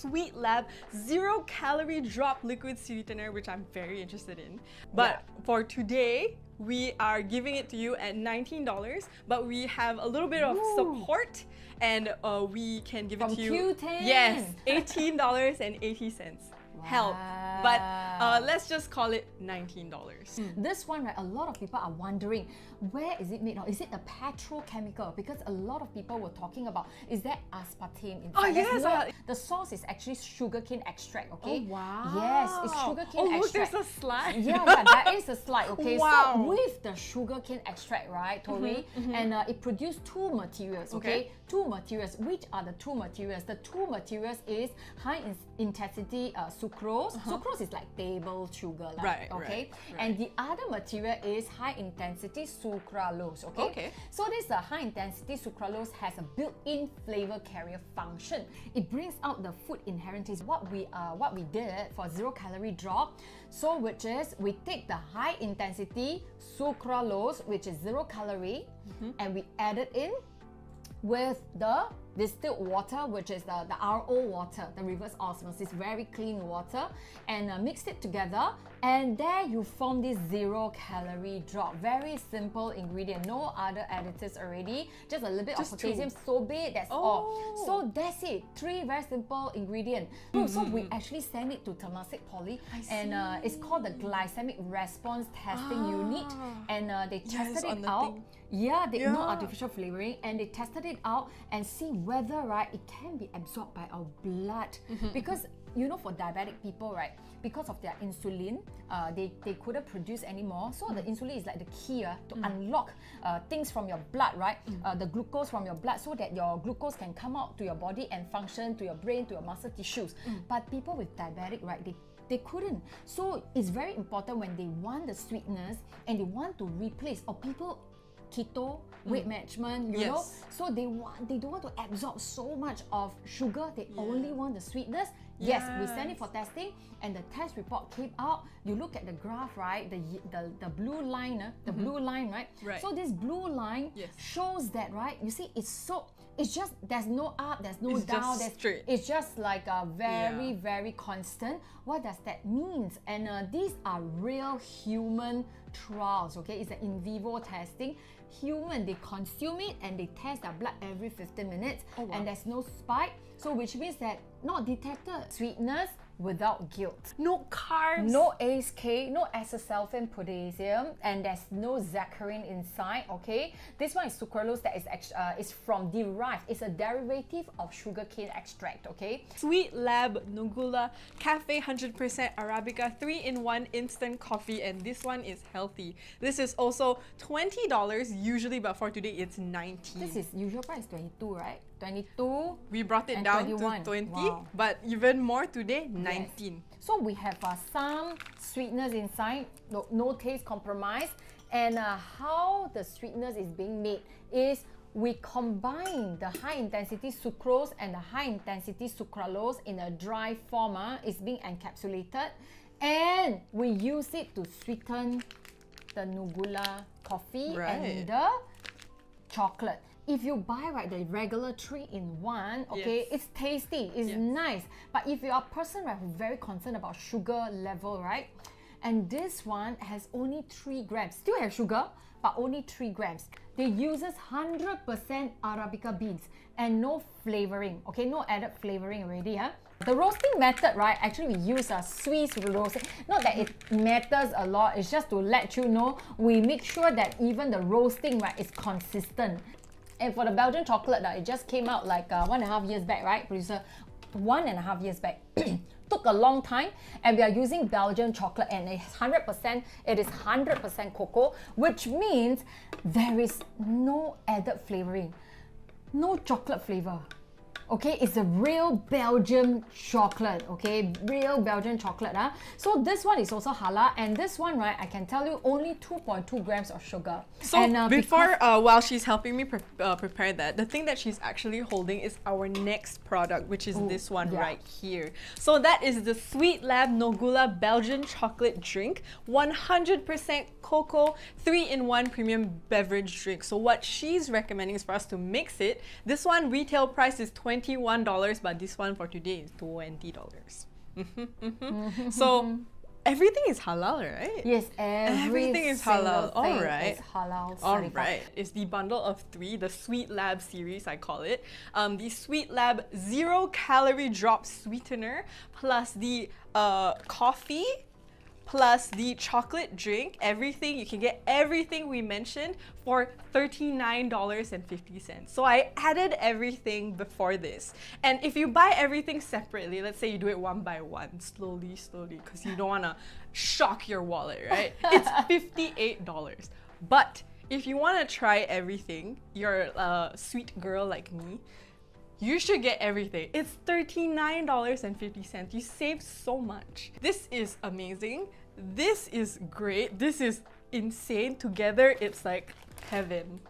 SweetLAB 0-calorie drop liquid sweetener, which I'm very interested in. But for today, we are giving it to you at $19, but we have a little bit of support, and we can give it to you. Qoocuts. Yes, $18.80. Help. But let's just call it $19. This one, right, a lot of people are wondering, where is it made of? Is it a petrochemical? Because a lot of people were talking about, is there aspartame inside? Oh yes! The sauce is actually sugarcane extract, okay? Oh wow! Yes, it's sugarcane extract. There's a slide. Yeah, there is a slide, okay? Wow. So with the sugarcane extract, right, Tori, and it produced two materials, okay? Two materials. Which are the two materials? The two materials is high intensity sucrose. Sucrose is like table sugar, right? Okay, and the other material is high intensity sucralose. Okay. So this high intensity sucralose has a built-in flavor carrier function. It brings out the food inherent taste. What we did for 0-calorie drop, so which is we take the high intensity sucralose, which is 0 calorie, and we add it in with the distilled water, which is the RO water, the reverse osmosis, very clean water, and mixed it together, and there you form this 0-calorie drop. Very simple ingredient, no other additives already, just a little bit of potassium sorbate, that's all. So that's it, 3 very simple ingredients. So we actually send it to Temasek Poly, and it's called the glycemic response testing unit, and they tested it out. No artificial flavoring, and they tested it out and see whether, right, it can be absorbed by our blood. Because, you know, for diabetic people, right, because of their insulin, they couldn't produce anymore. So the insulin is like the key to unlock things from your blood, right? The glucose from your blood, so that your glucose can come out to your body and function to your brain, to your muscle tissues. But people with diabetic, right, they couldn't. So it's very important when they want the sweetness and they want to replace, or people keto, weight management, you know, so they don't want to absorb so much of sugar, they only want the sweetness. Yes, we sent it for testing, and the test report came out. You look at the graph, right, the blue line, blue line, right? So this blue line shows that, right, you see, it's just, there's no up, there's no down, it's just like a very, very constant. What does that mean? And these are real human trials, okay? It's an in vivo testing. Human, they consume it and they test their blood every 15 minutes, and there's no spike, so which means that not detected. Sweetness without guilt. No carbs. No ACE, no acesulfame potassium, and there's no saccharin inside, okay? This one is sucralose that is derived. It's a derivative of sugarcane extract, okay? SweetLAB Nogula Caffe 100% Arabica 3-in-1 instant coffee, and this one is healthy. This is also $20 usually, but for today it's $19. This is usual price 22, right? 22. We brought it down 21. to 20, but even more today, 19. Yes. So we have some sweetness inside, no taste compromise. And how the sweetness is being made is we combine the high intensity sucrose and the high intensity sucralose in a dry form. It's being encapsulated, and we use it to sweeten the Nogula coffee and the chocolate. If you buy, right, the regular 3-in-1, okay, it's tasty, it's nice. But if you're a person, right, who's very concerned about sugar level, right, and this one has only 3 grams, still has sugar, but only 3 grams. They uses 100% Arabica beans and no flavoring, okay, no added flavoring already, The roasting method, right, actually we use a Swiss roasting. Not that it matters a lot, it's just to let you know, we make sure that even the roasting, right, is consistent. And for the Belgian chocolate, it just came out like 1.5 years back, right, producer? 1.5 years back. Took a long time, and we are using Belgian chocolate, and it's 100%, it is 100% cocoa, which means there is no added flavoring, no chocolate flavor. Okay, it's a real Belgian chocolate, okay, real Belgian chocolate. So this one is also halal, and this one, right, I can tell you only 2.2 grams of sugar. So and, before, while she's helping me prepare that, the thing that she's actually holding is our next product, which is this one right here. So that is the SweetLAB Nogula Belgian chocolate drink, 100% cocoa, 3-in-1 premium beverage drink. So what she's recommending is for us to mix it. This one retail price is $20. $21, but this one for today is $20. So everything is halal, right? Yes, everything is halal. All right. Is halal All certified. right. It's the bundle of 3, the SweetLAB series, I call it. The SweetLAB 0-calorie drop sweetener, plus the coffee, plus the chocolate drink, everything. You can get everything we mentioned for $39.50. So I added everything before this. And if you buy everything separately, let's say you do it one by one, slowly, because you don't want to shock your wallet, right? It's $58. But if you want to try everything, you're a sweet girl like me, you should get everything. It's $39.50. You save so much. This is amazing. This is great. This is insane. Together, it's like heaven.